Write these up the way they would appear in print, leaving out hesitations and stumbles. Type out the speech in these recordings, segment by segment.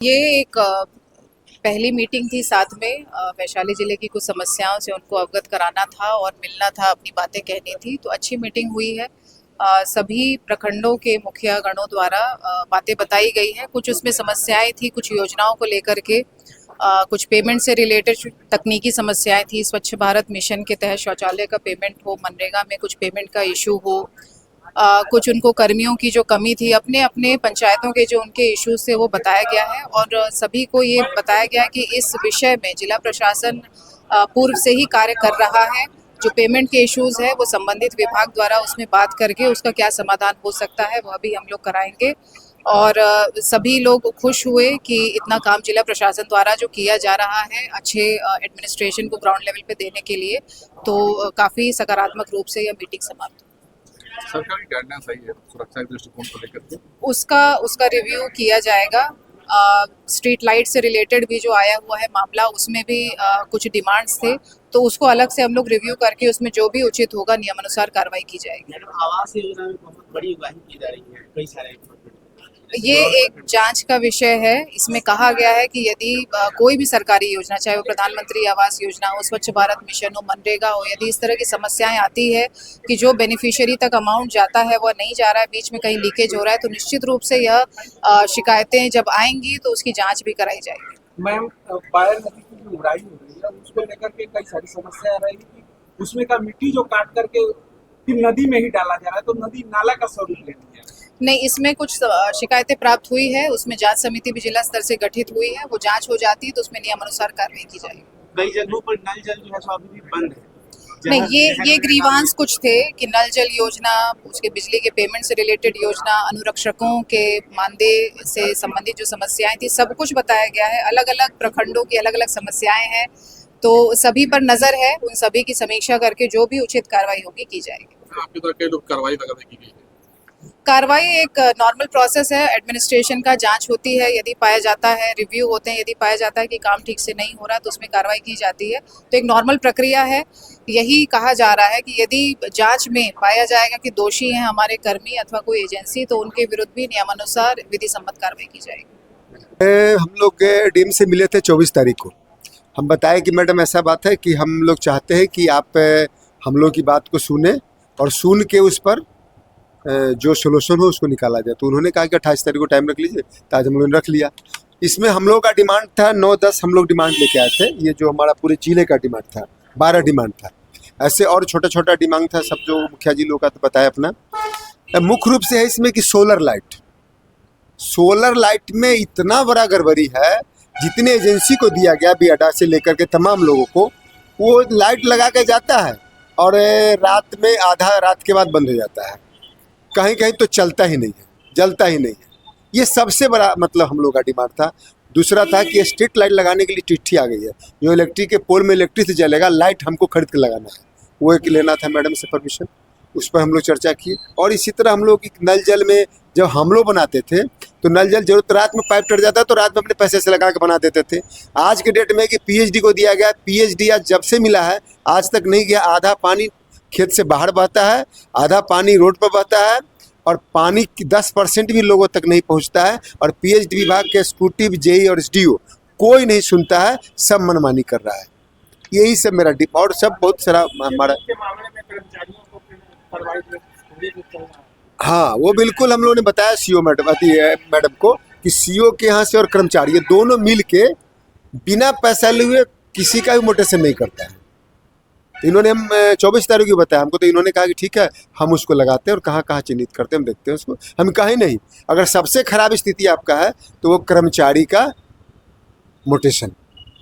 ये एक पहली मीटिंग थी, साथ में वैशाली जिले की कुछ समस्याओं से उनको अवगत कराना था और मिलना था, अपनी बातें कहनी थी। तो अच्छी मीटिंग हुई है। सभी प्रखंडों के मुखिया गणों द्वारा बातें बताई गई हैं। कुछ उसमें समस्याएं थी, कुछ योजनाओं को लेकर के, कुछ पेमेंट से रिलेटेड तकनीकी समस्याएं थी। स्वच्छ भारत मिशन के तहत शौचालय का पेमेंट हो, मनरेगा में कुछ पेमेंट का इशू हो, कुछ उनको कर्मियों की जो कमी थी, अपने अपने पंचायतों के जो उनके इश्यूज थे वो बताया गया है। और सभी को ये बताया गया है कि इस विषय में जिला प्रशासन पूर्व से ही कार्य कर रहा है। जो पेमेंट के इश्यूज है वो संबंधित विभाग द्वारा उसमें बात करके उसका क्या समाधान हो सकता है वह भी हम लोग कराएंगे। और सभी लोग खुश हुए कि इतना काम जिला प्रशासन द्वारा जो किया जा रहा है अच्छे एडमिनिस्ट्रेशन को ग्राउंड लेवल पे देने के लिए, तो काफ़ी सकारात्मक रूप से यह मीटिंग समाप्त हुई। सरकार की गाइडलाइन सही है सुरक्षा के दृष्टिकोण को लेकर के? उसका रिव्यू किया जाएगा। स्ट्रीट लाइट से रिलेटेड भी जो आया हुआ है मामला, उसमें भी कुछ डिमांड्स थे, तो उसको अलग से हम लोग रिव्यू करके उसमें जो भी उचित होगा नियमानुसार कार्रवाई की जाएगी। आवास योजना में बहुत बड़ी उगाही की जा रही है, कई सारे ये एक जांच का विषय है। इसमें कहा गया है कि यदि कोई भी सरकारी योजना, चाहे वो प्रधानमंत्री आवास योजना हो, स्वच्छ भारत मिशन हो, मनरेगा हो, यदि इस तरह की समस्याएं आती है कि जो बेनिफिशियरी तक अमाउंट जाता है वह नहीं जा रहा है, बीच में कहीं लीकेज हो रहा है, तो निश्चित रूप से यह शिकायतें जब आएंगी तो उसकी जाँच भी कराई जाएगी। मैम, बायर नदी की जो उड़ाई हो रही है उसको लेकर के कई सारी समस्या आ रही है कि उसमें का मिट्टी जो काट करके फिर नदी में ही डाला जा रहा है, तो नदी नाला का स्वरूप ले लिया है। नहीं, इसमें कुछ शिकायतें प्राप्त हुई है, उसमें जांच समिति भी जिला स्तर से गठित हुई है। वो जांच हो जाती है तो उसमें नियमानुसार कार्रवाई की जाएगी। कई जगहों पर नल जल जो है सो अभी भी बंद है। नहीं, ये ग्रीवांस कुछ थे कि नल जल योजना, उसके बिजली के पेमेंट से रिलेटेड योजना, अनुरक्षकों के मानदेय से संबंधित जो समस्याएं थी, सब कुछ बताया गया है। अलग अलग प्रखंडों की अलग अलग समस्याएं हैं, तो सभी पर नजर है। उन सभी की समीक्षा करके जो भी उचित कार्रवाई होगी की जाएगी। आपकी तरह कई लोग कार्रवाई वगैरह की गई है? कार्रवाई एक नॉर्मल प्रोसेस है, एडमिनिस्ट्रेशन का जांच होती है। यदि पाया जाता है, रिव्यू होते हैं, यदि पाया जाता है कि काम ठीक से नहीं हो रहा तो उसमें कार्रवाई की जाती है। तो एक नॉर्मल प्रक्रिया है। यही कहा जा रहा है कि यदि जांच में पाया जाएगा कि दोषी हैं हमारे कर्मी अथवा कोई एजेंसी, तो उनके विरुद्ध भी नियमानुसार विधि सम्मत कार्रवाई की जाएगी। हम लोग डीएम से मिले थे 24 तारीख को। हम बताए कि मैडम ऐसा बात है कि हम लोग चाहते हैं कि आप हम लोग की बात को सुने और सुन के उस पर जो सोल्यूशन हो उसको निकाला जाए। तो उन्होंने कहा कि 28 तारीख को टाइम रख लीजिए, तो आज हम लोगों ने रख लिया। इसमें हम लोग का डिमांड था 9-10 हम लोग डिमांड लेके आए थे। ये जो हमारा पूरे जिले का डिमांड था, 12 डिमांड था। ऐसे और छोटा छोटा डिमांड था, सब जो मुखिया जी लोग का तो बताया अपना। मुख्य रूप से है इसमें कि सोलर लाइट में इतना बड़ा गड़बड़ी है। जितने एजेंसी को दिया गया बियाडा से लेकर के तमाम लोगों को, वो लाइट लगा के जाता है और रात में आधा रात के बाद बंद हो जाता है। कहीं कहीं तो चलता ही नहीं है, जलता ही नहीं है। ये सबसे बड़ा मतलब हम लोग का डिमांड था। दूसरा था कि स्ट्रीट लाइट लगाने के लिए चिट्ठी आ गई है, जो इलेक्ट्रिक के पोल में इलेक्ट्रिसिटी जलेगा, लाइट हमको खरीद के लगाना है। वो एक लेना था मैडम से परमिशन, उस पर हम लोग चर्चा की। और इसी तरह हम लोग नल जल में जब हम लोग बनाते थे तो नल जल जरूरत रात में पाइप टट जाता तो रात में अपने पैसे से लगा के बना देते थे। आज के डेट में कि पीएचडी को दिया गया, पीएचडी आज जब से मिला है आज तक नहीं गया। आधा पानी खेत से बाहर बहता है, आधा पानी रोड पर बहता है, और पानी की 10% भी लोगों तक नहीं पहुंचता है। और पीएचडी विभाग के एग्जीक्यूटिव, जेई और एसडीओ कोई नहीं सुनता है, सब मनमानी कर रहा है। यही सब मेरा डिप और सब बहुत सारा हमारा। हाँ, वो बिल्कुल हम लोगों ने बताया सीओ मैडम को कि सीओ के यहाँ से और कर्मचारी ये दोनों मिल के बिना पैसा लिए किसी का भी मोटेशन नहीं करता है। इन्होंने हम 24 तारीख को बताया हमको, तो इन्होंने कहा कि ठीक है हम उसको लगाते हैं और कहाँ कहाँ चिन्हित करते हैं हम देखते हैं उसको। हम कहीं नहीं, अगर सबसे खराब स्थिति आपका है तो वो कर्मचारी का मोटेशन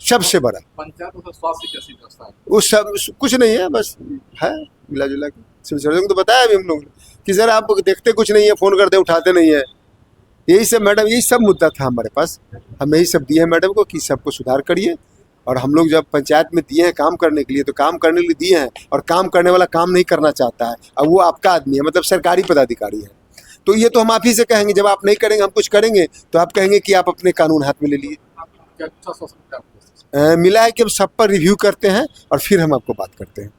सबसे बड़ा। पंचायत और स्वास्थ्य कैसी व्यवस्था है? वो सब कुछ नहीं है, बस है मिला जुला के। तो बताया अभी हम लोग कि सर आप देखते कुछ नहीं है, फ़ोन करते उठाते नहीं है। यही सब मैडम, यही सब मुद्दा था हमारे पास। हम यही सब दिए हैं मैडम को कि सबको सुधार करिए। और हम लोग जब पंचायत में दिए हैं काम करने के लिए, तो काम करने के लिए दिए हैं, और काम करने वाला काम नहीं करना चाहता है, अब वो आपका आदमी है, मतलब सरकारी पदाधिकारी है, तो ये तो हम आप ही से कहेंगे। जब आप नहीं करेंगे हम कुछ करेंगे तो आप कहेंगे कि आप अपने कानून हाथ में ले लिए। क्या अच्छा सोच सकते हैं? मिला है कि हम सब पर रिव्यू करते हैं और फिर हम आपको बात करते हैं।